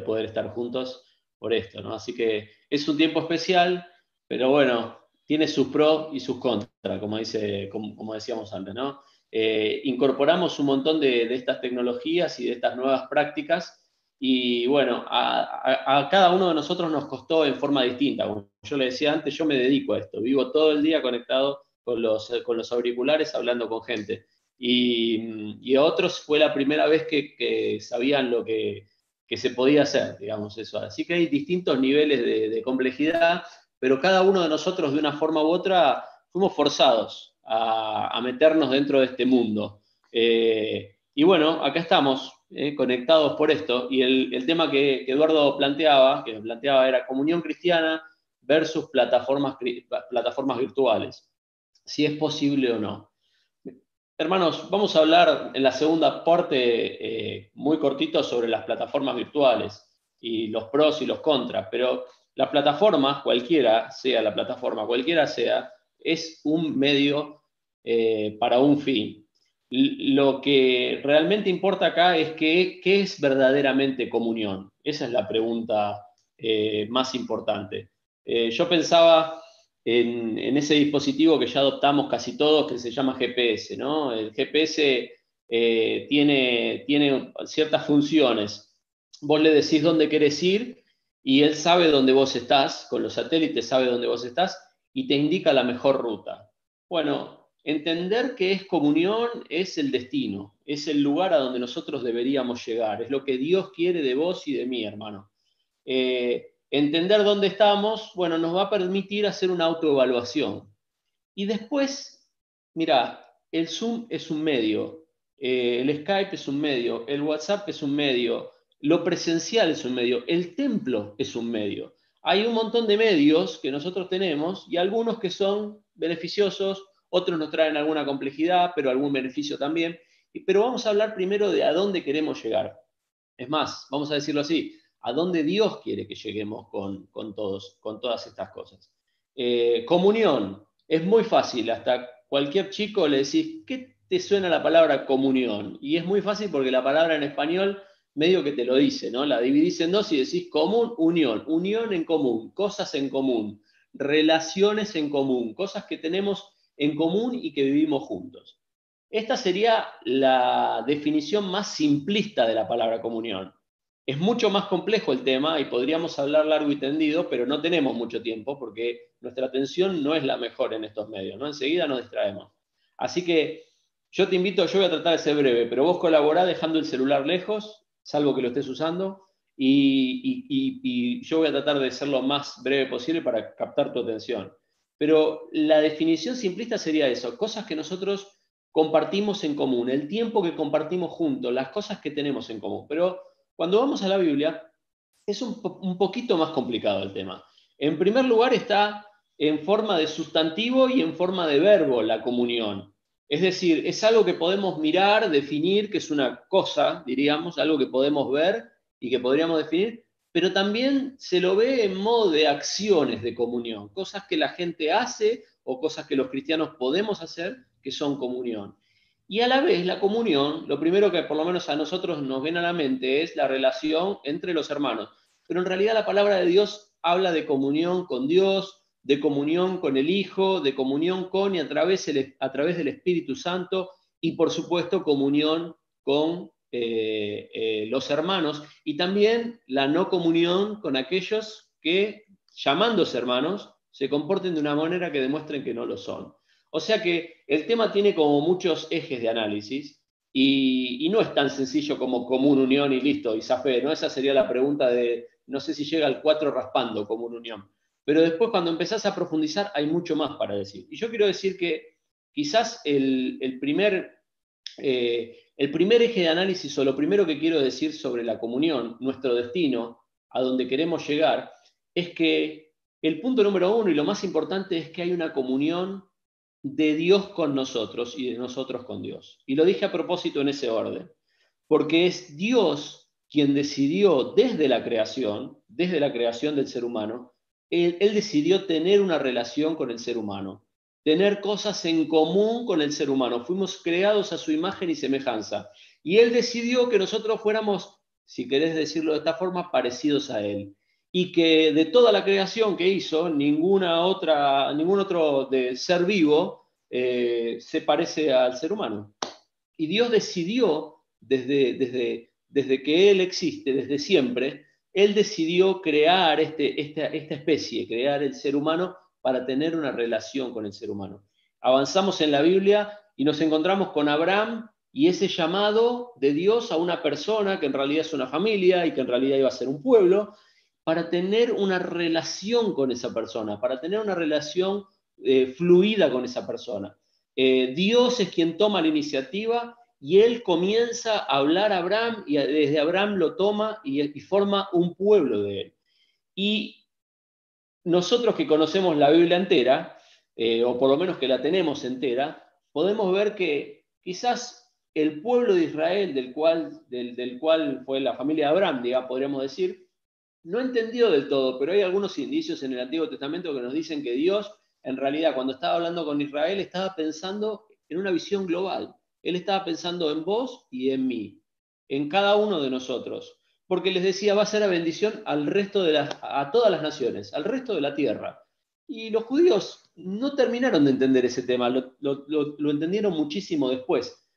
poder estar juntos por esto, ¿no? Así que es un tiempo especial, pero bueno, tiene sus pros y sus contras, como decíamos antes, ¿no? Incorporamos un montón de estas tecnologías y de estas nuevas prácticas y bueno, a cada uno de nosotros nos costó en forma distinta. Como yo le decía antes, yo me dedico a esto, vivo todo el día conectado con los auriculares hablando con gente. Y a otros fue la primera vez que sabían que se podía hacer, digamos eso. Así que hay distintos niveles de complejidad, pero cada uno de nosotros de una forma u otra fuimos forzados a meternos dentro de este mundo. Y bueno, acá estamos, conectados por esto, y el tema que Eduardo planteaba era comunión cristiana versus plataformas virtuales, si es posible o no. Hermanos, vamos a hablar en la segunda parte muy cortito sobre las plataformas virtuales y los pros y los contras, pero las plataformas, cualquiera sea la plataforma, cualquiera sea, es un medio para un fin. Lo que realmente importa acá es qué es verdaderamente comunión. Esa es la pregunta más importante. Yo pensaba en ese dispositivo que ya adoptamos casi todos, que se llama GPS, ¿no? El GPS tiene ciertas funciones. Vos le decís dónde querés ir y él sabe dónde vos estás, con los satélites sabe dónde vos estás y te indica la mejor ruta. Bueno, entender que es comunión es el destino, es el lugar a donde nosotros deberíamos llegar, es lo que Dios quiere de vos y de mí, hermano. Entender dónde estamos, bueno, nos va a permitir hacer una autoevaluación. Y después, mira, el Zoom es un medio, el Skype es un medio, el WhatsApp es un medio, lo presencial es un medio, el templo es un medio. Hay un montón de medios que nosotros tenemos y algunos que son beneficiosos, otros nos traen alguna complejidad, pero algún beneficio también. Pero vamos a hablar primero de a dónde queremos llegar. Es más, vamos a decirlo así, a dónde Dios quiere que lleguemos con todas estas cosas. Comunión, es muy fácil, hasta cualquier chico le decís, ¿qué te suena la palabra comunión? Y es muy fácil porque la palabra en español medio que te lo dice, ¿no? La dividís en dos y decís común, unión, unión en común, cosas en común, relaciones en común, cosas que tenemos en común y que vivimos juntos. Esta sería la definición más simplista de la palabra comunión. Es mucho más complejo el tema y podríamos hablar largo y tendido, pero no tenemos mucho tiempo porque nuestra atención no es la mejor en estos medios, ¿no? Enseguida nos distraemos. Así que yo te invito, yo voy a tratar de ser breve, pero vos colaborá dejando el celular lejos, salvo que lo estés usando, y yo voy a tratar de ser lo más breve posible para captar tu atención. Pero la definición simplista sería eso, cosas que nosotros compartimos en común, el tiempo que compartimos juntos, las cosas que tenemos en común. Pero cuando vamos a la Biblia, es un poquito más complicado el tema. En primer lugar está en forma de sustantivo y en forma de verbo la comunión. Es decir, es algo que podemos mirar, definir, que es una cosa, diríamos, algo que podemos ver y que podríamos definir, pero también se lo ve en modo de acciones de comunión, cosas que la gente hace o cosas que los cristianos podemos hacer que son comunión. Y a la vez la comunión, lo primero que por lo menos a nosotros nos viene a la mente es la relación entre los hermanos. Pero en realidad la palabra de Dios habla de comunión con Dios, de comunión con el Hijo, de comunión con y a través del Espíritu Santo y por supuesto comunión con los hermanos y también la no comunión con aquellos que, llamándose hermanos, se comporten de una manera que demuestren que no lo son. O sea que el tema tiene como muchos ejes de análisis y no es tan sencillo como común unión y listo, y zafé, ¿no? Esa sería la pregunta de, no sé si llega al 4 raspando común unión. Pero después cuando empezás a profundizar hay mucho más para decir. Y yo quiero decir que quizás el primer eje de análisis o lo primero que quiero decir sobre la comunión, nuestro destino, a donde queremos llegar, es que el punto número uno y lo más importante es que hay una comunión de Dios con nosotros y de nosotros con Dios. Y lo dije a propósito en ese orden, porque es Dios quien decidió desde la creación del ser humano, él decidió tener una relación con el ser humano, tener cosas en común con el ser humano. Fuimos creados a su imagen y semejanza. Y Él decidió que nosotros fuéramos si querés decirlo de esta forma, parecidos a Él. Y que de toda la creación que hizo, ningún otro de ser vivo se parece al ser humano. Y Dios decidió, desde que Él existe, desde siempre, Él decidió crear esta especie, crear el ser humano para tener una relación con el ser humano. Avanzamos en la Biblia y nos encontramos con Abraham y ese llamado de Dios a una persona que en realidad es una familia y que en realidad iba a ser un pueblo, para tener una relación con esa persona, para tener una relación fluida con esa persona. Dios es quien toma la iniciativa y él comienza a hablar a Abraham y desde Abraham lo toma y forma un pueblo de él. Y nosotros que conocemos la Biblia entera, o por lo menos que la tenemos entera, podemos ver que quizás el pueblo de Israel, del cual fue la familia de Abraham, digamos, podríamos decir, no entendió del todo, pero hay algunos indicios en el Antiguo Testamento que nos dicen que Dios, en realidad, cuando estaba hablando con Israel, estaba pensando en una visión global. Él estaba pensando en vos y en mí, en cada uno de nosotros. Porque les decía, va a ser a bendición a todas las naciones, al resto de la tierra. Y los judíos no terminaron de entender ese tema, lo entendieron muchísimo después.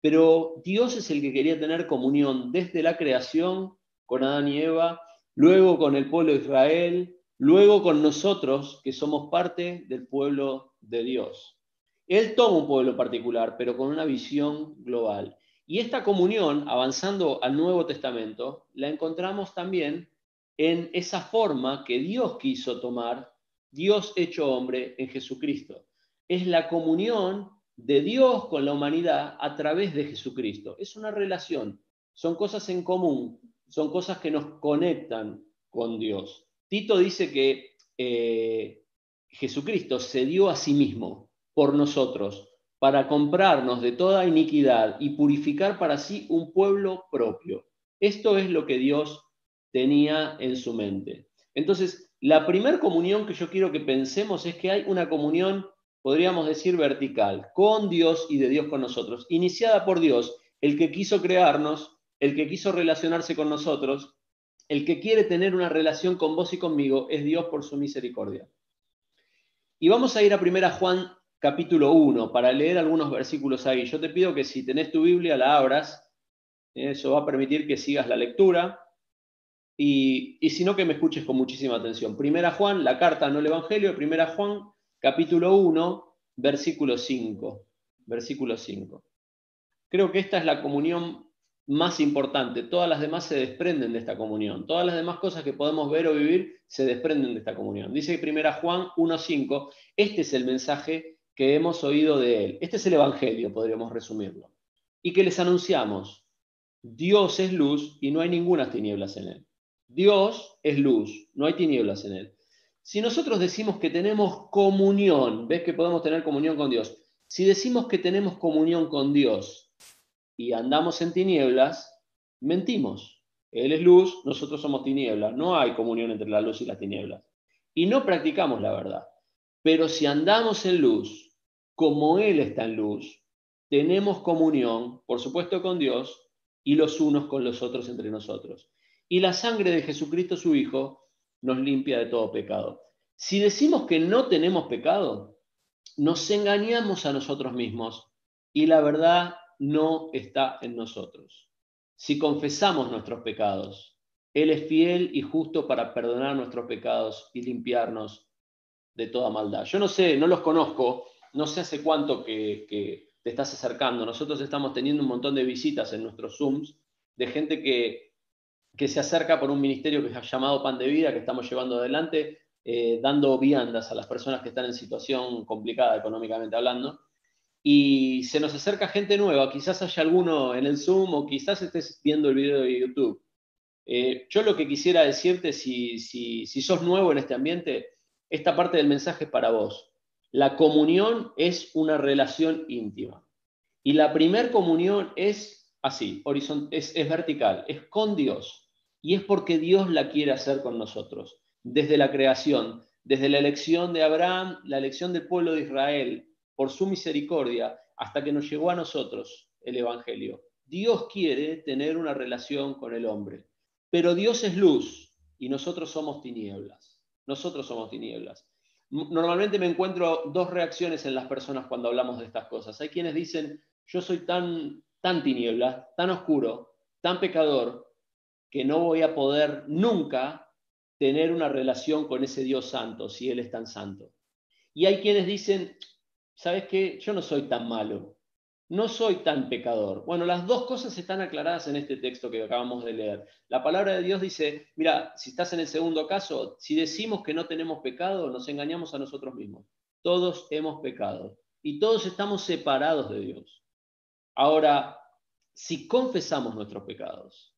Pero Dios es el que quería tener comunión desde la creación con Adán y Eva, luego con el pueblo de Israel, luego con nosotros, que somos parte del pueblo de Dios. Él toma un pueblo particular, pero con una visión global. Y esta comunión, avanzando al Nuevo Testamento, la encontramos también en esa forma que Dios quiso tomar, Dios hecho hombre en Jesucristo. Es la comunión de Dios con la humanidad a través de Jesucristo. Es una relación, son cosas en común, son cosas que nos conectan con Dios. Tito dice que Jesucristo se dio a sí mismo por nosotros para comprarnos de toda iniquidad y purificar para sí un pueblo propio. Esto es lo que Dios tenía en su mente. Entonces, la primera comunión que yo quiero que pensemos es que hay una comunión, podríamos decir, vertical, con Dios y de Dios con nosotros, iniciada por Dios, el que quiso crearnos, el que quiso relacionarse con nosotros, el que quiere tener una relación con vos y conmigo, es Dios por su misericordia. Y vamos a ir a 1 Juan capítulo 1 para leer algunos versículos ahí. Yo te pido que si tenés tu Biblia la abras, eso va a permitir que sigas la lectura. Y si no, que me escuches con muchísima atención. 1 Juan, la carta, no el Evangelio, 1 Juan, capítulo 1, versículo 5. Versículo 5. Creo que esta es la comunión más importante. Todas las demás se desprenden de esta comunión. Todas las demás cosas que podemos ver o vivir se desprenden de esta comunión. Dice 1 Juan 1:5, este es el mensaje que hemos oído de él. Este es el Evangelio, podríamos resumirlo. Y que les anunciamos, Dios es luz y no hay ninguna tinieblas en él. Dios es luz, no hay tinieblas en él. Si nosotros decimos que tenemos comunión, ves que podemos tener comunión con Dios. Si decimos que tenemos comunión con Dios y andamos en tinieblas, mentimos. Él es luz, nosotros somos tinieblas. No hay comunión entre la luz y las tinieblas. Y no practicamos la verdad. Pero si andamos en luz, como Él está en luz, tenemos comunión, por supuesto, con Dios y los unos con los otros entre nosotros. Y la sangre de Jesucristo, su Hijo, nos limpia de todo pecado. Si decimos que no tenemos pecado, nos engañamos a nosotros mismos y la verdad no está en nosotros. Si confesamos nuestros pecados, Él es fiel y justo para perdonar nuestros pecados y limpiarnos de toda maldad. Yo no sé, no los conozco, no sé hace cuánto que te estás acercando. Nosotros estamos teniendo un montón de visitas en nuestros Zooms de gente que se acerca por un ministerio que se ha llamado Pan de Vida, que estamos llevando adelante, dando viandas a las personas que están en situación complicada económicamente hablando. Y se nos acerca gente nueva, quizás haya alguno en el Zoom o quizás estés viendo el video de YouTube. Yo lo que quisiera decirte, si sos nuevo en este ambiente, esta parte del mensaje es para vos. La comunión es una relación íntima. Y la primer comunión es así, es vertical, es con Dios. Y es porque Dios la quiere hacer con nosotros. Desde la creación, desde la elección de Abraham, la elección del pueblo de Israel, por su misericordia, hasta que nos llegó a nosotros el Evangelio. Dios quiere tener una relación con el hombre, pero Dios es luz y nosotros somos tinieblas. Nosotros somos tinieblas. Normalmente me encuentro dos reacciones en las personas cuando hablamos de estas cosas. Hay quienes dicen, yo soy tan tiniebla, tan oscuro, tan pecador, que no voy a poder nunca tener una relación con ese Dios santo, si Él es tan santo. Y hay quienes dicen, ¿sabes qué? Yo no soy tan malo, no soy tan pecador. Bueno, las dos cosas están aclaradas en este texto que acabamos de leer. La palabra de Dios dice, mira, si estás en el segundo caso, si decimos que no tenemos pecado, nos engañamos a nosotros mismos. Todos hemos pecado y todos estamos separados de Dios. Ahora, si confesamos nuestros pecados,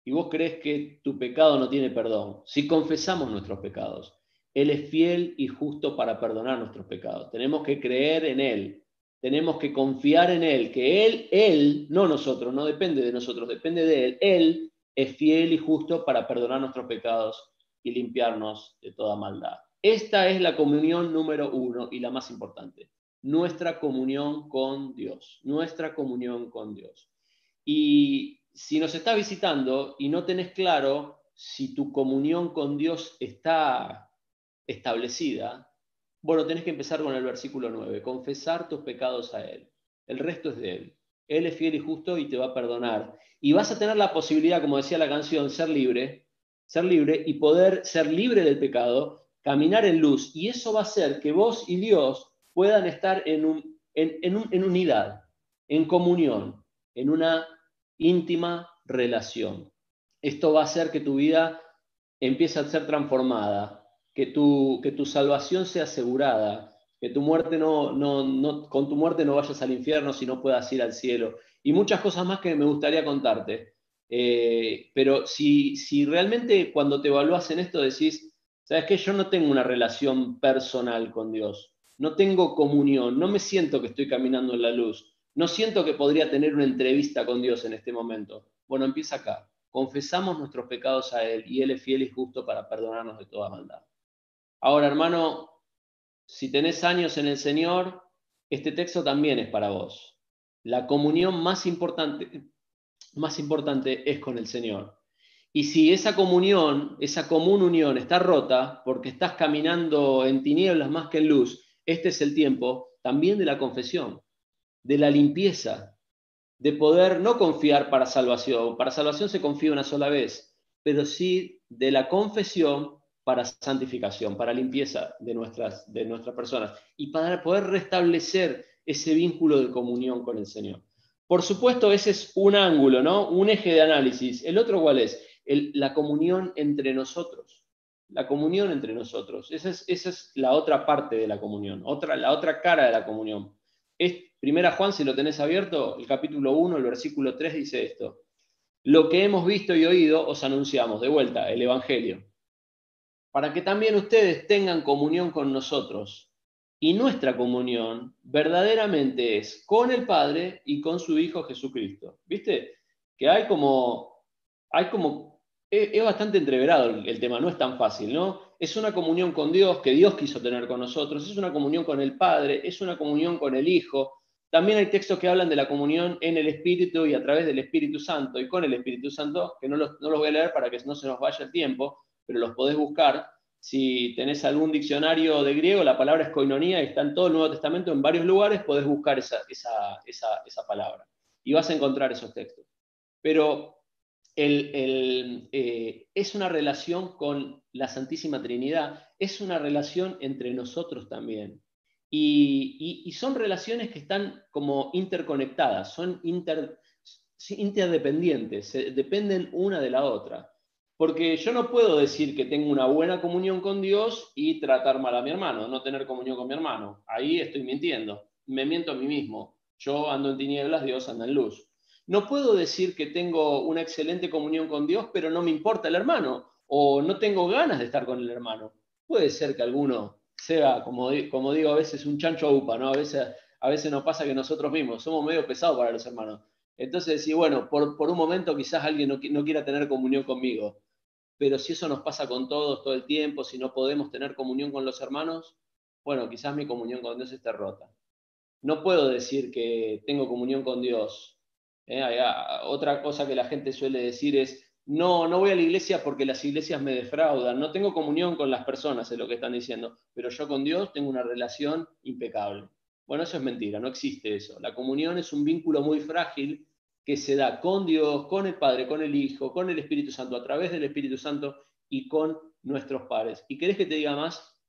y vos crees que tu pecado no tiene perdón, si confesamos nuestros pecados, Él es fiel y justo para perdonar nuestros pecados. Tenemos que creer en Él, tenemos que confiar en Él, que Él, no nosotros, no depende de nosotros, depende de Él es fiel y justo para perdonar nuestros pecados y limpiarnos de toda maldad. Esta es la comunión número 1 y la más importante, nuestra comunión con Dios, nuestra comunión con Dios. Y si nos estás visitando y no tenés claro si tu comunión con Dios está establecida, bueno, tenés que empezar con el versículo 9, confesar tus pecados a Él. El resto es de Él. Él es fiel y justo y te va a perdonar. Y vas a tener la posibilidad, como decía la canción, ser libre y poder ser libre del pecado, caminar en luz. Y eso va a hacer que vos y Dios puedan estar en unidad, en comunión, en una íntima relación. Esto va a hacer que tu vida empiece a ser transformada, que tu salvación sea asegurada, que tu muerte con tu muerte no vayas al infierno, sino puedas ir al cielo. Y muchas cosas más que me gustaría contarte. Pero si realmente cuando te evalúas en esto decís, ¿sabes qué? Yo no tengo una relación personal con Dios, no tengo comunión, no me siento que estoy caminando en la luz, no siento que podría tener una entrevista con Dios en este momento. Bueno, empieza acá. Confesamos nuestros pecados a Él y Él es fiel y justo para perdonarnos de toda maldad. Ahora, hermano, si tenés años en el Señor, este texto también es para vos. La comunión más importante es con el Señor. Y si esa comunión, esa común unión está rota porque estás caminando en tinieblas más que en luz, este es el tiempo también de la confesión, de la limpieza, de poder no confiar para salvación. Para salvación se confía una sola vez, pero sí de la confesión para santificación, para limpieza de nuestras personas y para poder restablecer ese vínculo de comunión con el Señor. Por supuesto, ese es un ángulo, ¿no? Un eje de análisis. ¿El otro cuál es? La comunión entre nosotros. La comunión entre nosotros. Esa es la otra parte de la comunión, la otra cara de la comunión. Primera Juan, si lo tenés abierto, el capítulo 1, el versículo 3 dice esto. Lo que hemos visto y oído os anunciamos, de vuelta, el Evangelio, para que también ustedes tengan comunión con nosotros. Y nuestra comunión verdaderamente es con el Padre y con su Hijo Jesucristo. ¿Viste? Que es bastante entreverado el tema, no es tan fácil, ¿no? Es una comunión con Dios que Dios quiso tener con nosotros, es una comunión con el Padre, es una comunión con el Hijo. También hay textos que hablan de la comunión en el Espíritu y a través del Espíritu Santo y con el Espíritu Santo, que no los voy a leer para que no se nos vaya el tiempo, pero los podés buscar. Si tenés algún diccionario de griego, la palabra es koinonía y está en todo el Nuevo Testamento, en varios lugares podés buscar esa palabra y vas a encontrar esos textos. Pero es una relación con la Santísima Trinidad, es una relación entre nosotros también. Y son relaciones que están como interconectadas, son interdependientes, dependen una de la otra. Porque yo no puedo decir que tengo una buena comunión con Dios y tratar mal a mi hermano, no tener comunión con mi hermano. Ahí estoy mintiendo, me miento a mí mismo. Yo ando en tinieblas, Dios anda en luz. No puedo decir que tengo una excelente comunión con Dios, pero no me importa el hermano, o no tengo ganas de estar con el hermano. Puede ser que alguno sea, como digo, a veces un chancho upa, ¿no? A veces nos pasa que nosotros mismos somos medio pesados para los hermanos. Entonces, sí, bueno, por un momento quizás alguien no quiera tener comunión conmigo, pero si eso nos pasa con todos todo el tiempo, si no podemos tener comunión con los hermanos, bueno, quizás mi comunión con Dios esté rota. No puedo decir que tengo comunión con Dios Otra cosa que la gente suele decir es, no, no voy a la iglesia porque las iglesias me defraudan, no tengo comunión con las personas, es lo que están diciendo, pero yo con Dios tengo una relación impecable. Bueno, eso es mentira, no existe eso. La comunión es un vínculo muy frágil que se da con Dios, con el Padre, con el Hijo, con el Espíritu Santo, a través del Espíritu Santo y con nuestros padres. ¿Y querés que te diga más?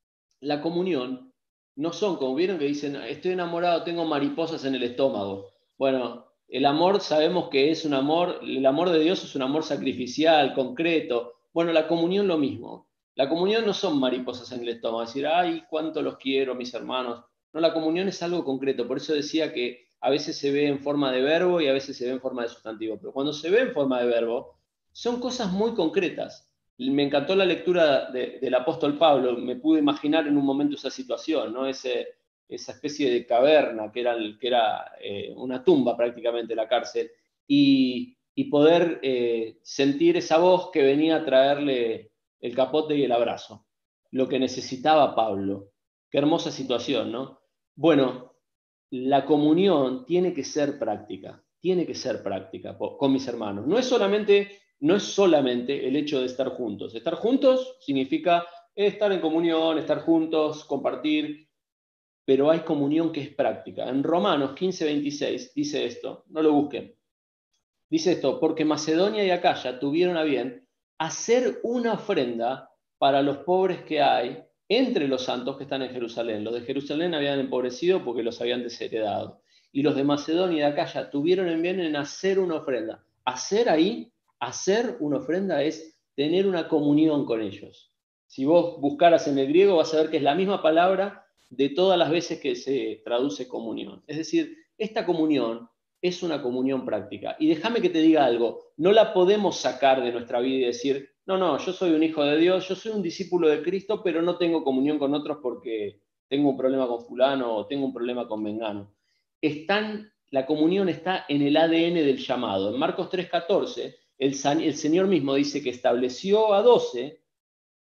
La comunión no son, como vieron que dicen, estoy enamorado, tengo mariposas en el estómago. Bueno, el amor sabemos que es un amor, el amor de Dios es un amor sacrificial, concreto. Bueno, la comunión lo mismo. La comunión no son mariposas en el estómago, decir, ay, cuánto los quiero, mis hermanos. No, la comunión es algo concreto. Por eso decía que a veces se ve en forma de verbo y a veces se ve en forma de sustantivo. Pero cuando se ve en forma de verbo, son cosas muy concretas. Me encantó la lectura del apóstol Pablo, me pude imaginar en un momento esa situación, ¿no? Esa especie de caverna que era una tumba prácticamente la cárcel, y poder sentir esa voz que venía a traerle el capote y el abrazo, lo que necesitaba Pablo. Qué hermosa situación, ¿no? Bueno, la comunión tiene que ser práctica con mis hermanos. No es solamente el hecho de estar juntos. Estar juntos significa estar en comunión, estar juntos, compartir, pero hay comunión que es práctica. En Romanos 15:26 dice esto, no lo busquen. Dice esto, porque Macedonia y Acaya tuvieron a bien hacer una ofrenda para los pobres que hay entre los santos que están en Jerusalén. Los de Jerusalén habían empobrecido porque los habían desheredado. Y los de Macedonia y Acaya tuvieron en bien en hacer una ofrenda. Hacer una ofrenda es tener una comunión con ellos. Si vos buscaras en el griego vas a ver que es la misma palabra de todas las veces que se traduce comunión. Es decir, esta comunión es una comunión práctica. Y déjame que te diga algo, no la podemos sacar de nuestra vida y decir, no, no, yo soy un hijo de Dios, yo soy un discípulo de Cristo, pero no tengo comunión con otros porque tengo un problema con fulano o tengo un problema con mengano. La comunión está en el ADN del llamado. En Marcos 3:14, el Señor mismo dice que estableció a 12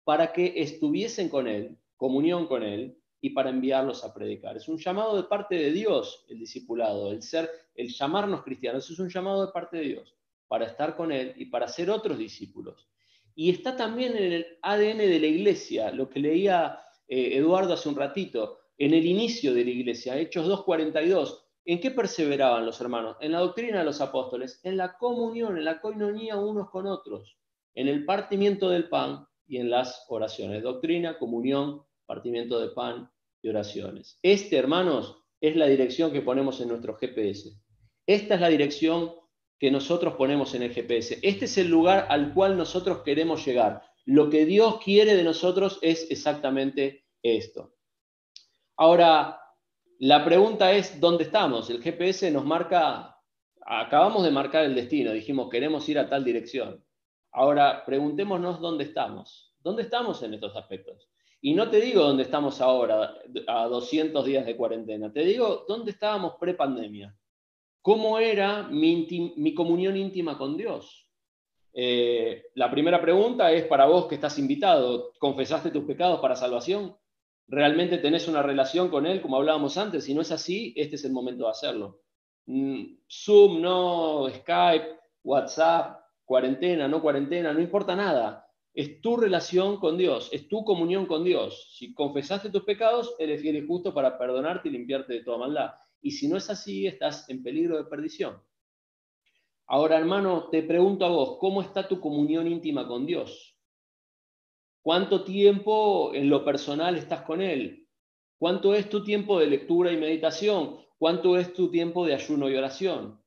para que estuviesen con Él, comunión con Él, y para enviarlos a predicar. Es un llamado de parte de Dios el discipulado, el llamarnos cristianos, es un llamado de parte de Dios para estar con Él y para ser otros discípulos. Y está también en el ADN de la iglesia, lo que leía Eduardo hace un ratito, en el inicio de la iglesia, Hechos 2:42. ¿En qué perseveraban los hermanos? En la doctrina de los apóstoles, en la comunión, en la koinonía unos con otros, en el partimiento del pan y en las oraciones. Doctrina, comunión, partimiento de pan y oraciones. Hermanos, es la dirección que ponemos en nuestro GPS. Esta es la dirección que nosotros ponemos en el GPS. Este es el lugar al cual nosotros queremos llegar. Lo que Dios quiere de nosotros es exactamente esto. Ahora, la pregunta es, ¿dónde estamos? El GPS nos marca, acabamos de marcar el destino, dijimos, queremos ir a tal dirección. Ahora, preguntémonos dónde estamos. ¿Dónde estamos en estos aspectos? Y no te digo dónde estamos ahora, a 200 días de cuarentena. Te digo dónde estábamos pre-pandemia. ¿Cómo era mi comunión íntima con Dios? La primera pregunta es para vos que estás invitado. ¿Confesaste tus pecados para salvación? ¿Realmente tenés una relación con Él, como hablábamos antes? Si no es así, este es el momento de hacerlo. Zoom, no, Skype, WhatsApp, cuarentena, no importa nada. Es tu relación con Dios, es tu comunión con Dios. Si confesaste tus pecados, Él es fiel y justo para perdonarte y limpiarte de toda maldad. Y si no es así, estás en peligro de perdición. Ahora, hermano, te pregunto a vos, ¿cómo está tu comunión íntima con Dios? ¿Cuánto tiempo en lo personal estás con Él? ¿Cuánto es tu tiempo de lectura y meditación? ¿Cuánto es tu tiempo de ayuno y oración?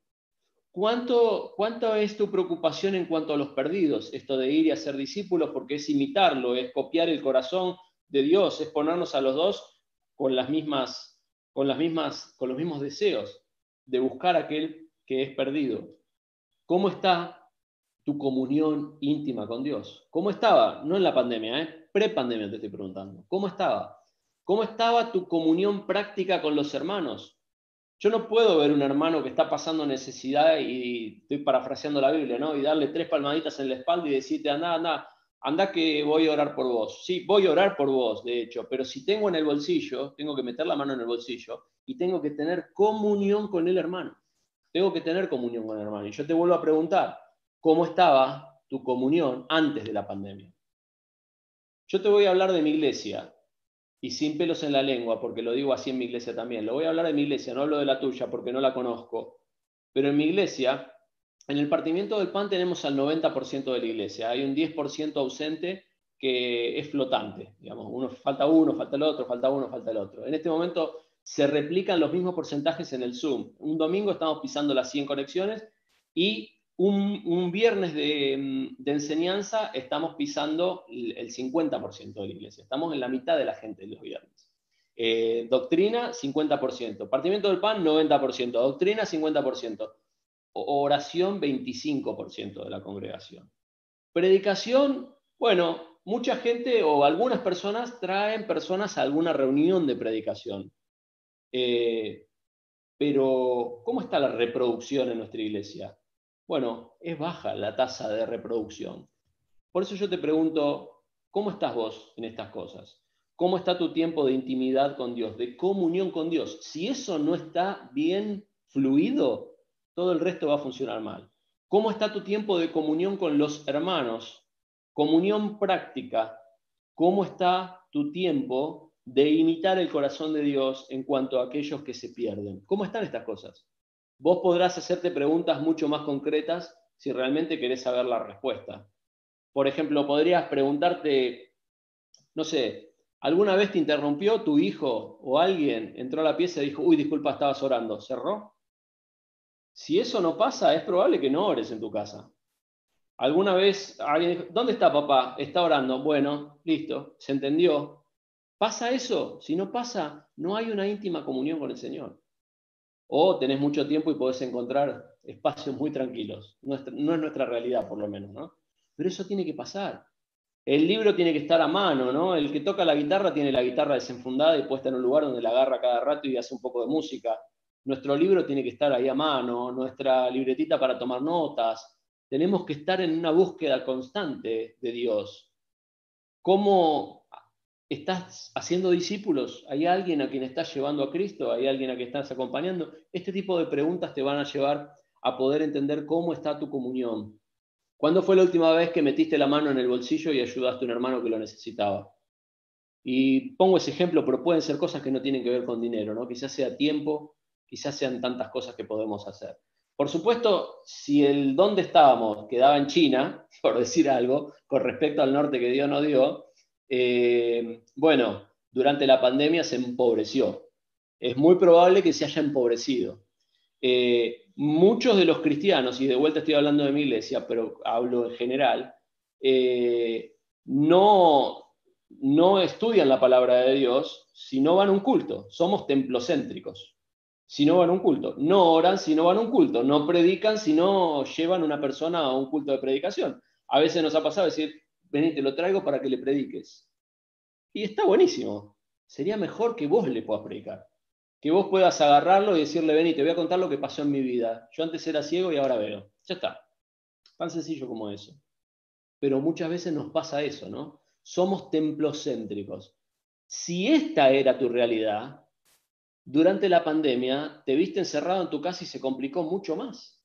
¿Cuánto es tu preocupación en cuanto a los perdidos? Esto de ir y hacer discípulos, porque es imitarlo, es copiar el corazón de Dios, es ponernos a los dos con los mismos deseos de buscar a aquel que es perdido. ¿Cómo está tu comunión íntima con Dios? ¿Cómo estaba? No en la pandemia, pre-pandemia te estoy preguntando. ¿Cómo estaba? ¿Cómo estaba tu comunión práctica con los hermanos? Yo no puedo ver un hermano que está pasando necesidad y estoy parafraseando la Biblia, ¿no? Y darle 3 palmaditas en la espalda y decirte, anda que voy a orar por vos. Sí, voy a orar por vos, de hecho, pero si tengo en el bolsillo, tengo que meter la mano en el bolsillo y tengo que tener comunión con el hermano. tengo que tener comunión con el hermano. Y yo te vuelvo a preguntar, ¿cómo estaba tu comunión antes de la pandemia? Yo te voy a hablar de mi iglesia, y sin pelos en la lengua, porque lo digo así en mi iglesia también. Lo voy a hablar de mi iglesia, no hablo de la tuya porque no la conozco. Pero en mi iglesia, en el partimiento del pan tenemos al 90% de la iglesia. Hay un 10% ausente que es flotante. Digamos, falta uno, falta el otro, falta uno, falta el otro. En este momento se replican los mismos porcentajes en el Zoom. Un domingo estamos pisando las 100 conexiones y un viernes de enseñanza estamos pisando el 50% de la iglesia. Estamos en la mitad de la gente los viernes. Doctrina, 50%. Partimiento del pan, 90%. Doctrina, 50%. Oración, 25% de la congregación. Predicación, bueno, mucha gente o algunas personas traen personas a alguna reunión de predicación. Pero, ¿cómo está la reproducción en nuestra iglesia? Bueno, es baja la tasa de reproducción. Por eso yo te pregunto, ¿cómo estás vos en estas cosas? ¿Cómo está tu tiempo de intimidad con Dios, de comunión con Dios? Si eso no está bien fluido, todo el resto va a funcionar mal. ¿Cómo está tu tiempo de comunión con los hermanos? Comunión práctica. ¿Cómo está tu tiempo de imitar el corazón de Dios en cuanto a aquellos que se pierden? ¿Cómo están estas cosas? Vos podrás hacerte preguntas mucho más concretas si realmente querés saber la respuesta. Por ejemplo, podrías preguntarte, no sé, ¿alguna vez te interrumpió tu hijo o alguien entró a la pieza y dijo, uy, disculpa, estabas orando? ¿Cerró? Si eso no pasa, es probable que no ores en tu casa. ¿Alguna vez alguien dijo, ¿dónde está papá? Está orando. Bueno, listo, se entendió. ¿Pasa eso? Si no pasa, no hay una íntima comunión con el Señor. O tenés mucho tiempo y podés encontrar espacios muy tranquilos. No es nuestra realidad, por lo menos, ¿no? Pero eso tiene que pasar. El libro tiene que estar a mano, ¿no? El que toca la guitarra tiene la guitarra desenfundada y puesta en un lugar donde la agarra cada rato y hace un poco de música. Nuestro libro tiene que estar ahí a mano, nuestra libretita para tomar notas. Tenemos que estar en una búsqueda constante de Dios. ¿Cómo estás haciendo discípulos? ¿Hay alguien a quien estás llevando a Cristo? ¿Hay alguien a quien estás acompañando? Este tipo de preguntas te van a llevar a poder entender cómo está tu comunión. ¿Cuándo fue la última vez que metiste la mano en el bolsillo y ayudaste a un hermano que lo necesitaba? Y pongo ese ejemplo, pero pueden ser cosas que no tienen que ver con dinero, ¿no? Quizás sea tiempo, quizás sean tantas cosas que podemos hacer. Por supuesto, si el dónde estábamos quedaba en China, por decir algo, con respecto al norte que Dios nos dio, bueno, durante la pandemia se empobreció. Es muy probable que se haya empobrecido. Muchos de los cristianos, y de vuelta estoy hablando de mi iglesia, pero hablo en general, no estudian la palabra de Dios si no van a un culto. Somos templocéntricos. Si no van a un culto. No oran si no van a un culto. No predican si no llevan una persona a un culto de predicación. A veces nos ha pasado decir, vení, te lo traigo para que le prediques. Y está buenísimo. Sería mejor que vos le puedas predicar. Que vos puedas agarrarlo y decirle, vení, te voy a contar lo que pasó en mi vida. Yo antes era ciego y ahora veo. Ya está. Tan sencillo como eso. Pero muchas veces nos pasa eso, ¿no? Somos templocéntricos. Si esta era tu realidad, durante la pandemia te viste encerrado en tu casa y se complicó mucho más.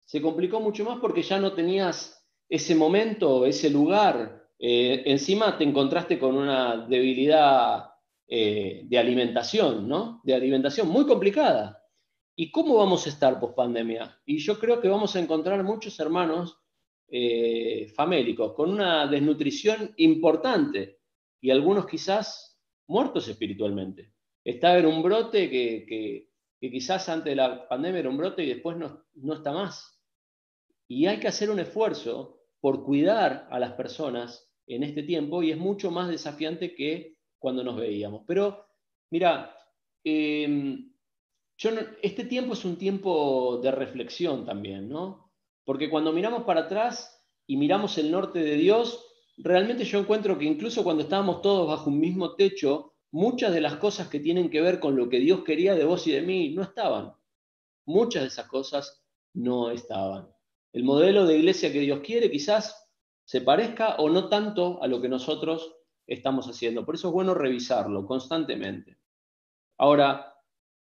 Se complicó mucho más porque ya no tenías ese momento, ese lugar. Encima te encontraste con una debilidad de alimentación, ¿no? De alimentación muy complicada. ¿Y cómo vamos a estar post pandemia? Y yo creo que vamos a encontrar muchos hermanos famélicos con una desnutrición importante y algunos quizás muertos espiritualmente. Estaba en un brote que quizás antes de la pandemia era un brote y después no está más. Y hay que hacer un esfuerzo por cuidar a las personas en este tiempo y es mucho más desafiante que cuando nos veíamos. Pero mira, este tiempo es un tiempo de reflexión también, ¿no? Porque cuando miramos para atrás y miramos el norte de Dios, realmente yo encuentro que incluso cuando estábamos todos bajo un mismo techo, muchas de las cosas que tienen que ver con lo que Dios quería de vos y de mí no estaban. Muchas de esas cosas no estaban. El modelo de iglesia que Dios quiere quizás se parezca o no tanto a lo que nosotros estamos haciendo. Por eso es bueno revisarlo constantemente. Ahora,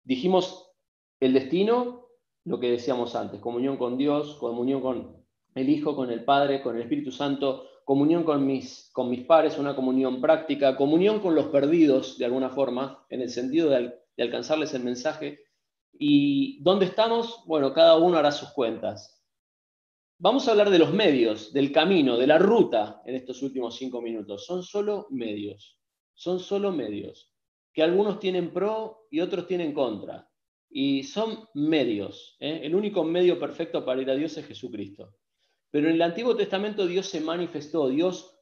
dijimos el destino, lo que decíamos antes, comunión con Dios, comunión con el Hijo, con el Padre, con el Espíritu Santo, comunión con mis pares, una comunión práctica, comunión con los perdidos, de alguna forma, en el sentido de alcanzarles el mensaje. ¿Y dónde estamos? Bueno, cada uno hará sus cuentas. Vamos a hablar de los medios, del camino, de la ruta en estos últimos 5 minutos. Son solo medios, que algunos tienen pro y otros tienen contra. Y son medios. El único medio perfecto para ir a Dios es Jesucristo. Pero en el Antiguo Testamento Dios se manifestó, Dios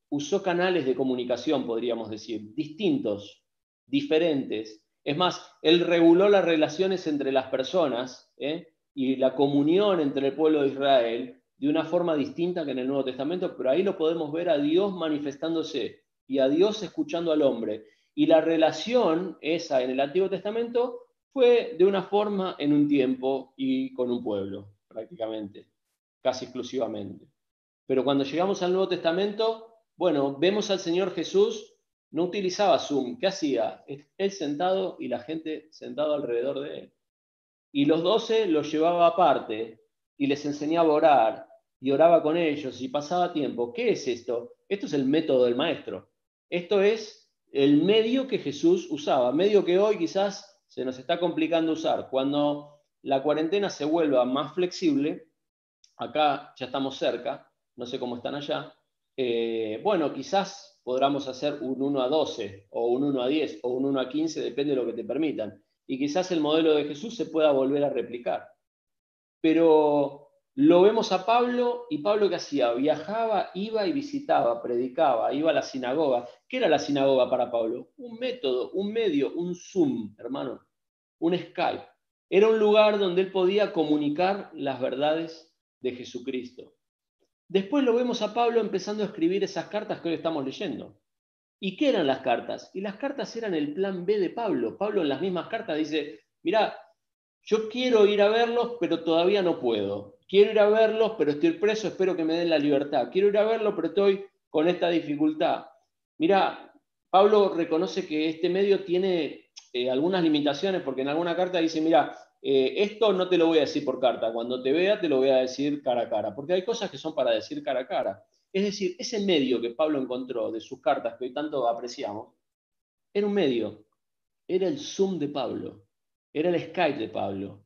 usó canales de comunicación, podríamos decir, distintos, diferentes. Es más, Él reguló las relaciones entre las personas, y la comunión entre el pueblo de Israel de una forma distinta que en el Nuevo Testamento, pero ahí lo podemos ver a Dios manifestándose y a Dios escuchando al hombre. Y la relación esa en el Antiguo Testamento fue de una forma en un tiempo y con un pueblo, prácticamente, casi exclusivamente. Pero cuando llegamos al Nuevo Testamento, bueno, vemos al Señor Jesús, no utilizaba Zoom. ¿Qué hacía? Él sentado y la gente sentada alrededor de él. Y los 12 los llevaba aparte y les enseñaba a orar y oraba con ellos y pasaba tiempo. ¿Qué es esto? Esto es el método del maestro. Esto es el medio que Jesús usaba, medio que hoy quizás se nos está complicando usar. Cuando la cuarentena se vuelva más flexible, acá ya estamos cerca, no sé cómo están allá, bueno, quizás podamos hacer un 1 a 12 o un 1 a 10 o un 1 a 15, depende de lo que te permitan. Y quizás el modelo de Jesús se pueda volver a replicar. Pero lo vemos a Pablo, y Pablo ¿qué hacía? Viajaba, iba y visitaba, predicaba, iba a la sinagoga. ¿Qué era la sinagoga para Pablo? Un método, un medio, un Zoom, hermano, un Skype. Era un lugar donde él podía comunicar las verdades de Jesucristo. Después lo vemos a Pablo empezando a escribir esas cartas que hoy estamos leyendo. ¿Y qué eran las cartas? Y las cartas eran el plan B de Pablo. Pablo en las mismas cartas dice, mirá, yo quiero ir a verlos, pero todavía no puedo. Quiero ir a verlos, pero estoy preso, espero que me den la libertad. Quiero ir a verlos, pero estoy con esta dificultad. Mirá, Pablo reconoce que este medio tiene algunas limitaciones, porque en alguna carta dice, mirá, esto no te lo voy a decir por carta, cuando te vea te lo voy a decir cara a cara, porque hay cosas que son para decir cara a cara. Es decir, ese medio que Pablo encontró de sus cartas, que hoy tanto apreciamos, era un medio, era el Zoom de Pablo, era el Skype de Pablo,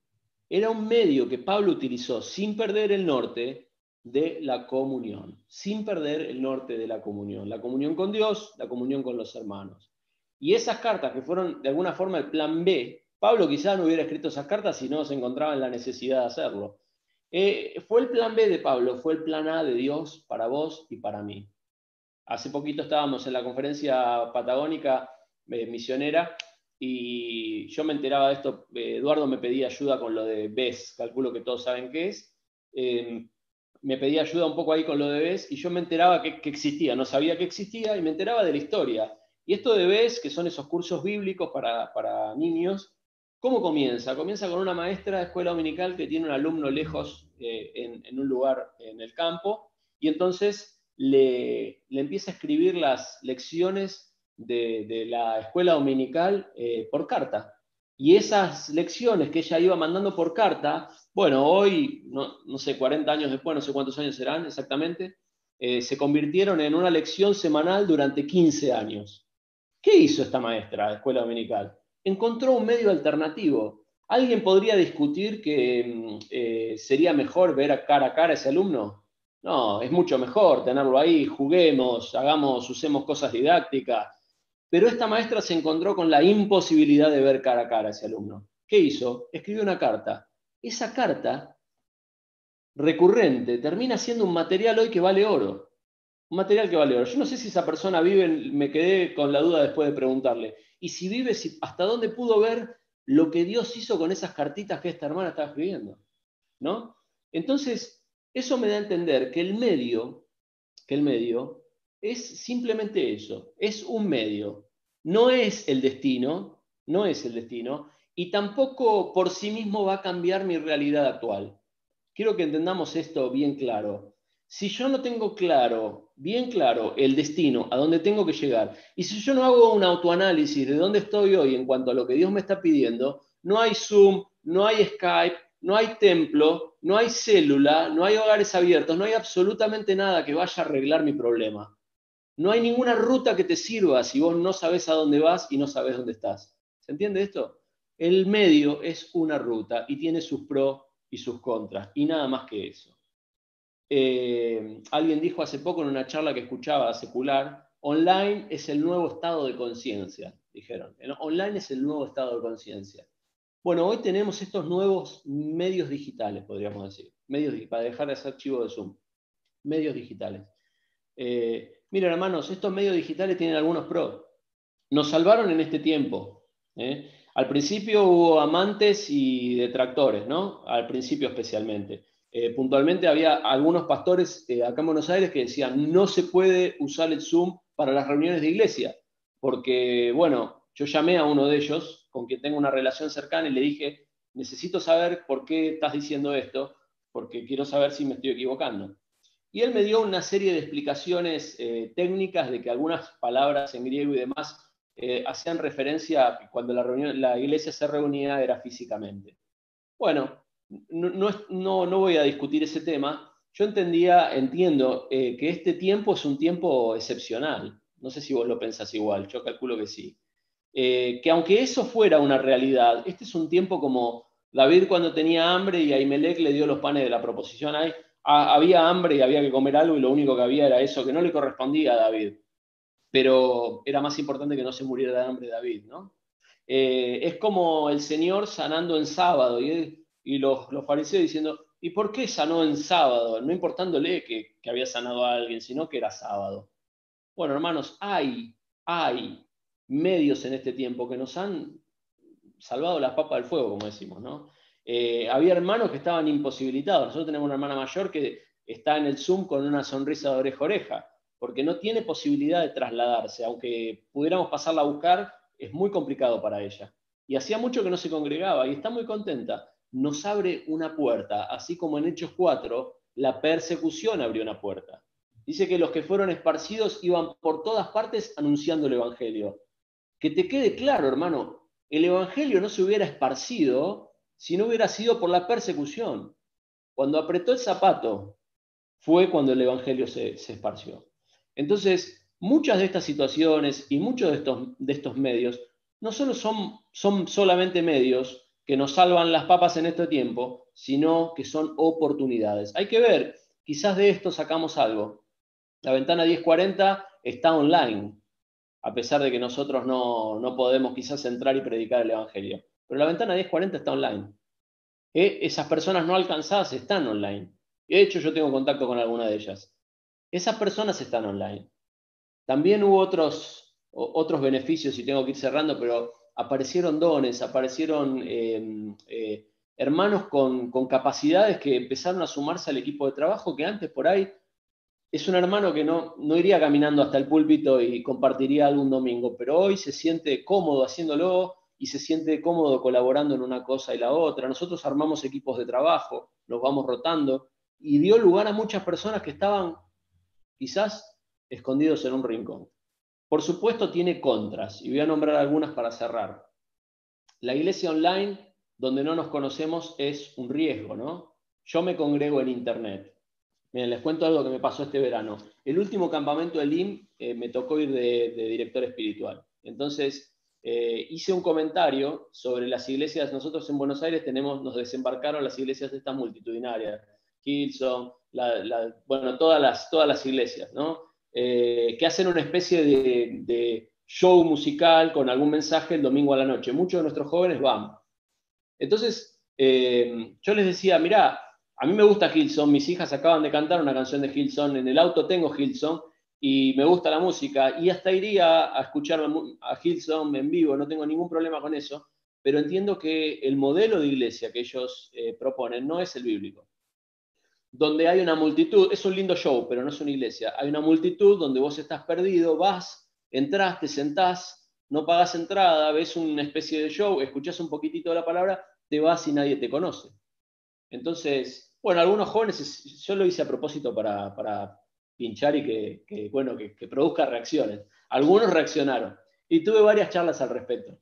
era un medio que Pablo utilizó sin perder el norte de la comunión, sin perder el norte de la comunión con Dios, la comunión con los hermanos. Y esas cartas que fueron de alguna forma el plan B, Pablo quizás no hubiera escrito esas cartas si no se encontraba en la necesidad de hacerlo. Fue el plan B de Pablo, fue el plan A de Dios para vos y para mí. Hace poquito estábamos en la conferencia patagónica misionera y yo me enteraba de esto. Eduardo me pedía ayuda con lo de BES, calculo que todos saben qué es. Me pedía ayuda un poco ahí con lo de BES y yo me enteraba que existía, no sabía que existía y me enteraba de la historia. Y esto de BES, que son esos cursos bíblicos para niños, ¿cómo comienza? Comienza con una maestra de escuela dominical que tiene un alumno lejos en un lugar en el campo y entonces le empieza a escribir las lecciones de la escuela dominical por carta. Y esas lecciones que ella iba mandando por carta, bueno, hoy, no sé, 40 años después, no sé cuántos años serán exactamente, se convirtieron en una lección semanal durante 15 años. ¿Qué hizo esta maestra de escuela dominical? Encontró un medio alternativo. ¿Alguien podría discutir que sería mejor ver cara a cara a ese alumno? No, es mucho mejor tenerlo ahí, juguemos, usemos cosas didácticas. Pero esta maestra se encontró con la imposibilidad de ver cara a cara a ese alumno. ¿Qué hizo? Escribió una carta. Esa carta recurrente termina siendo un material hoy que vale oro. Un material que vale oro. Yo no sé si esa persona vive, me quedé con la duda después de preguntarle. Y si vive, hasta dónde pudo ver lo que Dios hizo con esas cartitas que esta hermana estaba escribiendo, ¿no? Entonces, eso me da a entender que el medio es simplemente eso, es un medio. No es el destino, no es el destino, y tampoco por sí mismo va a cambiar mi realidad actual. Quiero que entendamos esto bien claro. Si yo no tengo claro, bien claro, el destino, a dónde tengo que llegar, y si yo no hago un autoanálisis de dónde estoy hoy en cuanto a lo que Dios me está pidiendo, no hay Zoom, no hay Skype, no hay templo, no hay célula, no hay hogares abiertos, no hay absolutamente nada que vaya a arreglar mi problema. No hay ninguna ruta que te sirva si vos no sabés a dónde vas y no sabés dónde estás. ¿Se entiende esto? El medio es una ruta y tiene sus pros y sus contras, y nada más que eso. Alguien dijo hace poco en una charla que escuchaba secular, online es el nuevo estado de conciencia, dijeron. Online es el nuevo estado de conciencia. Bueno, hoy tenemos estos nuevos medios digitales, podríamos decir. Para dejar de hacer chivo de Zoom. Medios digitales. Miren, hermanos, estos medios digitales tienen algunos pros. Nos salvaron en este tiempo. Al principio hubo amantes y detractores, ¿no? Al principio especialmente. Puntualmente había algunos pastores acá en Buenos Aires que decían no se puede usar el Zoom para las reuniones de iglesia, porque, bueno, yo llamé a uno de ellos con quien tengo una relación cercana y le dije, necesito saber por qué estás diciendo esto, porque quiero saber si me estoy equivocando. Y él me dio una serie de explicaciones técnicas de que algunas palabras en griego y demás hacían referencia a que cuando la iglesia se reunía era físicamente. Bueno, no voy a discutir ese tema. Yo entiendo que este tiempo es un tiempo excepcional. No sé si vos lo pensás igual, yo calculo que sí. Que aunque eso fuera una realidad, este es un tiempo como David cuando tenía hambre y Ahimelech le dio los panes de la proposición. Había hambre y había que comer algo y lo único que había era eso, que no le correspondía a David. Pero era más importante que no se muriera de hambre David, ¿no? Es como el Señor sanando en sábado y los fariseos diciendo, ¿y por qué sanó en sábado? No importándole que había sanado a alguien, sino que era sábado. Bueno, hermanos, hay medios en este tiempo que nos han salvado las papas del fuego, como decimos, ¿no? Había hermanos que estaban imposibilitados. Nosotros tenemos una hermana mayor que está en el Zoom con una sonrisa de oreja a oreja, porque no tiene posibilidad de trasladarse. Aunque pudiéramos pasarla a buscar, es muy complicado para ella. Y hacía mucho que no se congregaba y está muy contenta. Nos abre una puerta, así como en Hechos 4, la persecución abrió una puerta. Dice que los que fueron esparcidos iban por todas partes anunciando el Evangelio. Que te quede claro, hermano, el Evangelio no se hubiera esparcido si no hubiera sido por la persecución. Cuando apretó el zapato fue cuando el Evangelio se esparció. Entonces, muchas de estas situaciones y muchos de estos medios no solo son solamente medios que nos salvan las papas en este tiempo, sino que son oportunidades. Hay que ver, quizás de esto sacamos algo. La ventana 1040 está online, a pesar de que nosotros no podemos quizás entrar y predicar el Evangelio. Pero la ventana 1040 está online. Esas personas no alcanzadas están online. De hecho, yo tengo contacto con alguna de ellas. Esas personas están online. También hubo otros beneficios, y tengo que ir cerrando, pero aparecieron dones, aparecieron hermanos con capacidades que empezaron a sumarse al equipo de trabajo, que antes por ahí es un hermano que no iría caminando hasta el púlpito y compartiría algún domingo, pero hoy se siente cómodo haciéndolo y se siente cómodo colaborando en una cosa y la otra. Nosotros armamos equipos de trabajo, los vamos rotando y dio lugar a muchas personas que estaban quizás escondidos en un rincón. Por supuesto tiene contras y voy a nombrar algunas para cerrar. La iglesia online, donde no nos conocemos, es un riesgo, ¿no? Yo me congrego en internet. Miren, les cuento algo que me pasó este verano. El último campamento del IM me tocó ir de director espiritual. Entonces, hice un comentario sobre las iglesias. Nosotros en Buenos Aires nos desembarcaron las iglesias estas multitudinarias. Hillsong, bueno, todas las iglesias, ¿no? Que hacen una especie de show musical con algún mensaje el domingo a la noche. Muchos de nuestros jóvenes van. Entonces, yo les decía, mirá, a mí me gusta Hillsong, mis hijas acaban de cantar una canción de Hillsong, en el auto tengo Hillsong y me gusta la música y hasta iría a escuchar a Hillsong en vivo, no tengo ningún problema con eso, pero entiendo que el modelo de iglesia que ellos proponen no es el bíblico. Donde hay una multitud, es un lindo show, pero no es una iglesia, hay una multitud donde vos estás perdido, vas, entrás, te sentás, no pagás entrada, ves una especie de show, escuchás un poquitito de la palabra, te vas y nadie te conoce. Entonces, bueno, algunos jóvenes, yo lo hice a propósito para pinchar y que produzca reacciones. Algunos reaccionaron. Y tuve varias charlas al respecto.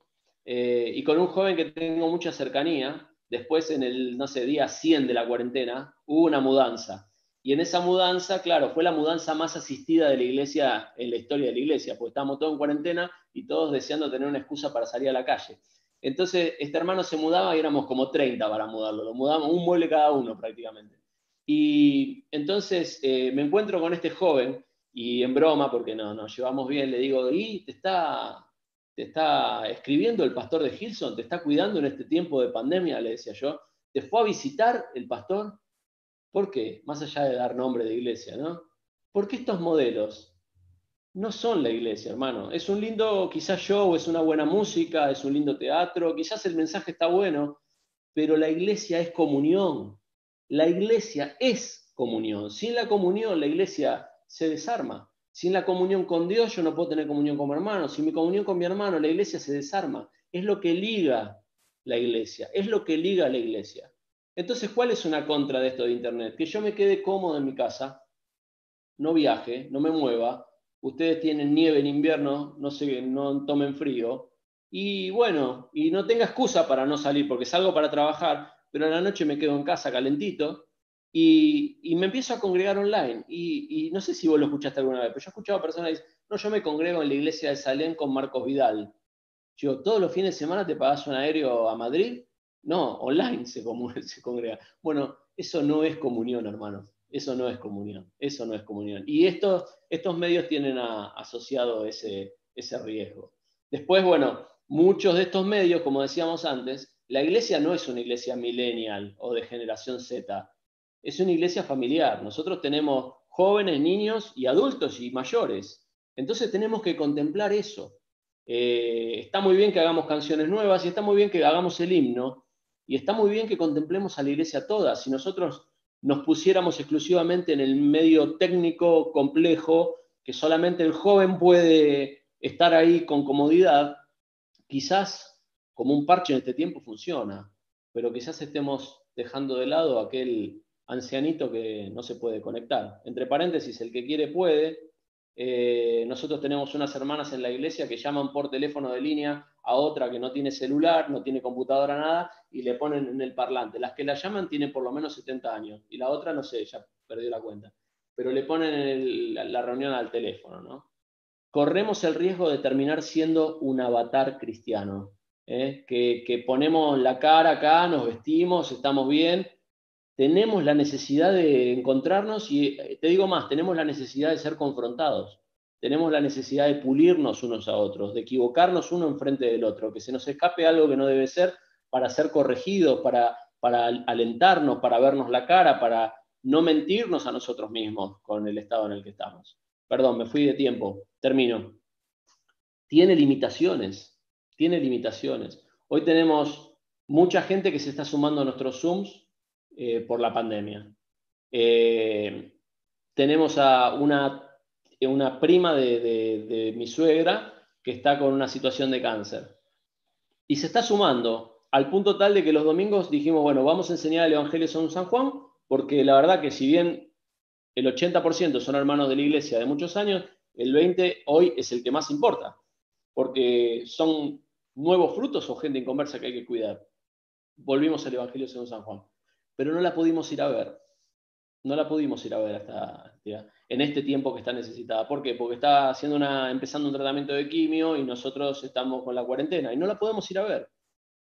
Y con un joven que tengo mucha cercanía, después en el, no sé, día 100 de la cuarentena, hubo una mudanza. Y en esa mudanza, claro, fue la mudanza más asistida de la iglesia en la historia de la iglesia, porque estábamos todos en cuarentena y todos deseando tener una excusa para salir a la calle. Entonces, este hermano se mudaba y éramos como 30 para mudarlo. Lo mudamos un mueble cada uno prácticamente. Y entonces me encuentro con este joven y en broma, porque no, nos llevamos bien, le digo, ¿y te está escribiendo el pastor de Hillsong? ¿Te está cuidando en este tiempo de pandemia? Le decía yo. ¿Te fue a visitar el pastor? ¿Por qué? Más allá de dar nombre de iglesia, ¿no? Porque estos modelos no son la iglesia, hermano. Es un lindo, quizás show, es una buena música, es un lindo teatro, quizás el mensaje está bueno, pero la iglesia es comunión. La iglesia es comunión. Sin la comunión, la iglesia se desarma. Sin la comunión con Dios, yo no puedo tener comunión con mi hermano. Sin mi comunión con mi hermano, la iglesia se desarma. Es lo que liga la iglesia. Es lo que liga la iglesia. Entonces, ¿cuál es una contra de esto de Internet? Que yo me quede cómodo en mi casa, no viaje, no me mueva. Ustedes tienen nieve en invierno, no tomen frío. Y bueno, y no tenga excusa para no salir, porque salgo para trabajar, pero a la noche me quedo en casa calentito y me empiezo a congregar online. Y no sé si vos lo escuchaste alguna vez, pero yo he escuchado a personas que dicen, no, yo me congrego en la iglesia de Salem con Marcos Vidal. Yo, ¿todos los fines de semana te pagás un aéreo a Madrid? No, online se congrega. Bueno, eso no es comunión, hermano. Eso no es comunión. Eso no es comunión. Y estos medios tienen asociado ese riesgo. Después, bueno, muchos de estos medios, como decíamos antes, la iglesia no es una iglesia millennial o de generación Z. Es una iglesia familiar. Nosotros tenemos jóvenes, niños y adultos y mayores. Entonces tenemos que contemplar eso. Está muy bien que hagamos canciones nuevas y está muy bien que hagamos el himno y está muy bien que contemplemos a la iglesia toda. Si nosotros nos pusiéramos exclusivamente en el medio técnico complejo, que solamente el joven puede estar ahí con comodidad, quizás como un parche en este tiempo funciona, pero quizás estemos dejando de lado a aquel ancianito que no se puede conectar. Entre paréntesis, el que quiere puede. Nosotros tenemos unas hermanas en la iglesia que llaman por teléfono de línea a otra que no tiene celular, no tiene computadora, nada, y le ponen en el parlante. Las que la llaman tienen por lo menos 70 años, y la otra no sé, ya perdió la cuenta, pero le ponen la reunión al teléfono, ¿no? Corremos el riesgo de terminar siendo un avatar cristiano, que ponemos la cara acá, nos vestimos, estamos bien, tenemos la necesidad de encontrarnos y te digo más, tenemos la necesidad de ser confrontados, tenemos la necesidad de pulirnos unos a otros, de equivocarnos uno enfrente del otro, que se nos escape algo que no debe ser para ser corregidos, para alentarnos, para vernos la cara, para no mentirnos a nosotros mismos con el estado en el que estamos. Perdón, me fui de tiempo, termino. Tiene limitaciones, tiene limitaciones. Hoy tenemos mucha gente que se está sumando a nuestros Zooms por la pandemia. Tenemos a una prima de mi suegra que está con una situación de cáncer. Y se está sumando al punto tal de que los domingos dijimos, bueno, vamos a enseñar el Evangelio según San Juan, porque la verdad que si bien el 80% son hermanos de la iglesia de muchos años, el 20% hoy es el que más importa, porque son nuevos frutos o gente inconversa que hay que cuidar. Volvimos al Evangelio según San Juan, pero no la pudimos ir a ver. No la pudimos ir a ver en este tiempo que está necesitada. ¿Por qué? Porque está empezando un tratamiento de quimio y nosotros estamos con la cuarentena y no la podemos ir a ver.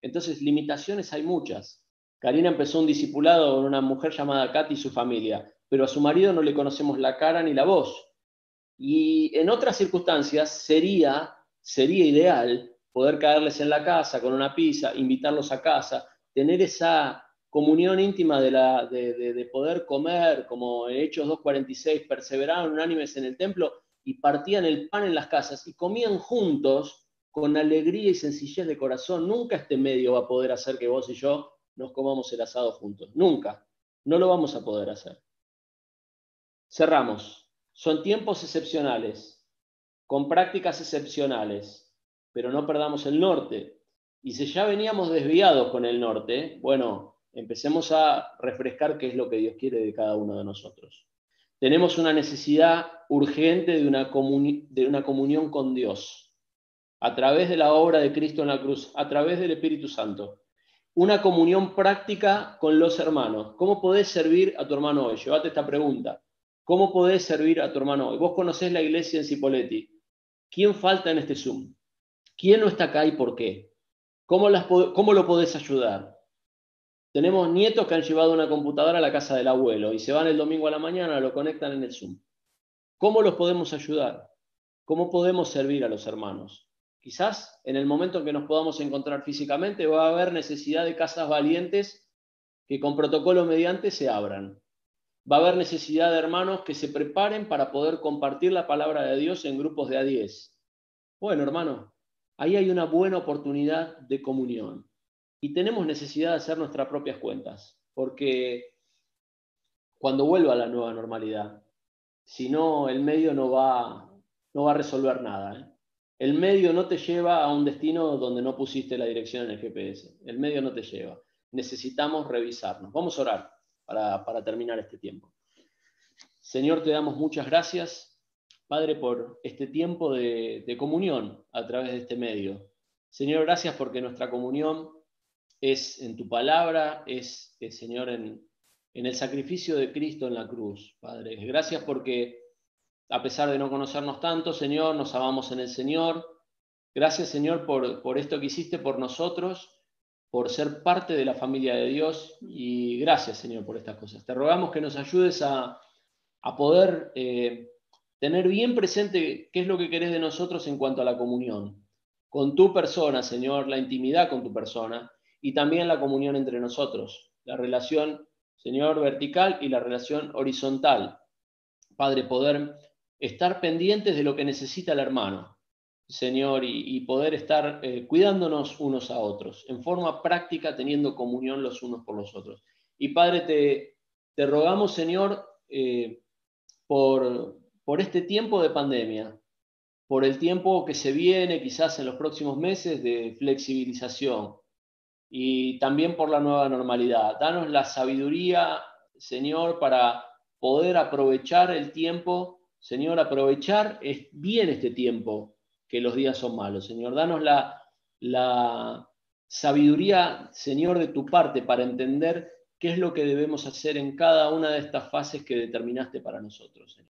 Entonces, limitaciones hay muchas. Karina empezó un discipulado con una mujer llamada Katy y su familia, pero a su marido no le conocemos la cara ni la voz. Y en otras circunstancias sería ideal poder caerles en la casa con una pizza, invitarlos a casa, tener esa comunión íntima de poder comer, como en Hechos 2:46, perseveraron unánimes en el templo y partían el pan en las casas y comían juntos con alegría y sencillez de corazón. Nunca este medio va a poder hacer que vos y yo nos comamos el asado juntos. Nunca. No lo vamos a poder hacer. Cerramos. Son tiempos excepcionales, con prácticas excepcionales, pero no perdamos el norte. Y si ya veníamos desviados con el norte, bueno, empecemos a refrescar qué es lo que Dios quiere de cada uno de nosotros. Tenemos una necesidad urgente de una comunión con Dios, a través de la obra de Cristo en la cruz, a través del Espíritu Santo. una comunión práctica con los hermanos. ¿Cómo podés servir a tu hermano hoy? Llévate esta pregunta. ¿Cómo podés servir a tu hermano hoy? Vos conocés la iglesia en Cipolletti. ¿Quién falta en este Zoom? ¿Quién no está acá y por qué? ¿Cómo lo podés ayudar? Tenemos nietos que han llevado una computadora a la casa del abuelo y se van el domingo a la mañana, lo conectan en el Zoom. ¿Cómo los podemos ayudar? ¿Cómo podemos servir a los hermanos? Quizás en el momento en que nos podamos encontrar físicamente va a haber necesidad de casas valientes que con protocolo mediante se abran. Va a haber necesidad de hermanos que se preparen para poder compartir la palabra de Dios en grupos de a 10. Bueno, hermano, ahí hay una buena oportunidad de comunión. Y tenemos necesidad de hacer nuestras propias cuentas, porque cuando vuelva a la nueva normalidad, si no, el medio no va a resolver nada, ¿eh? El medio no te lleva a un destino donde no pusiste la dirección en el GPS. El medio no te lleva. Necesitamos revisarnos. Vamos a orar para terminar este tiempo. Señor, te damos muchas gracias, Padre, por este tiempo de comunión a través de este medio. Señor, gracias porque nuestra comunión es en tu palabra, Señor, en el sacrificio de Cristo en la cruz, Padre. Gracias porque a pesar de no conocernos tanto, Señor, nos amamos en el Señor. Gracias, Señor, por esto que hiciste por nosotros, por ser parte de la familia de Dios. Y gracias, Señor, por estas cosas. Te rogamos que nos ayudes a poder tener bien presente qué es lo que querés de nosotros en cuanto a la comunión. Con tu persona, Señor, la intimidad con tu persona y también la comunión entre nosotros. La relación, Señor, vertical y la relación horizontal. Padre, poder estar pendientes de lo que necesita el hermano, Señor, y poder estar cuidándonos unos a otros, en forma práctica, teniendo comunión los unos por los otros. Y Padre, te rogamos, Señor, por este tiempo de pandemia, por el tiempo que se viene quizás en los próximos meses de flexibilización y también por la nueva normalidad. Danos la sabiduría, Señor, para poder aprovechar el tiempo, Señor, aprovechar bien este tiempo, que los días son malos. Señor, danos la sabiduría, Señor, de tu parte para entender qué es lo que debemos hacer en cada una de estas fases que determinaste para nosotros, Señor.